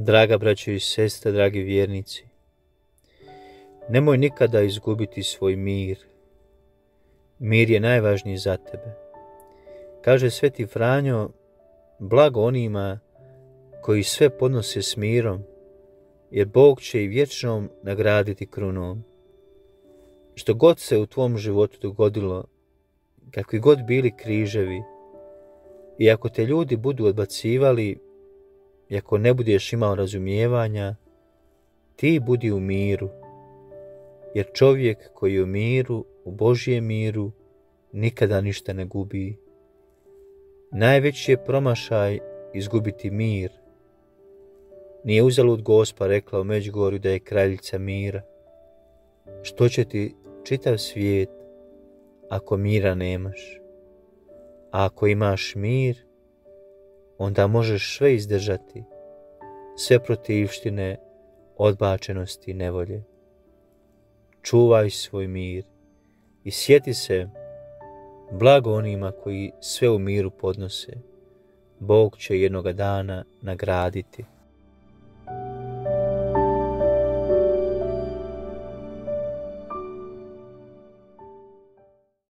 Draga braćo i sestre, dragi vjernici, nemoj nikada izgubiti svoj mir. Mir je najvažniji za tebe. Kaže Sveti Franjo, blago onima koji sve podnose s mirom, jer Bog će i vječnom nagraditi krunom. Što god se u tvom životu dogodilo, kakvi god bili križevi, i ako te ljudi budu odbacivali, i ako ne budeš imao razumijevanja, ti budi u miru, jer čovjek koji je u miru, u Božjem miru, nikada ništa ne gubi. Najveći je promašaj izgubiti mir. Nije uzalud Gospa rekla u Međugorju da je kraljica mira. Što će ti čitav svijet ako mira nemaš? A ako imaš mir, onda možeš sve izdržati, sve protivštine, odbačenosti i nevolje. Čuvaj svoj mir i sjeti se, blago onima koji sve u miru podnose. Bog će jednoga dana nagraditi.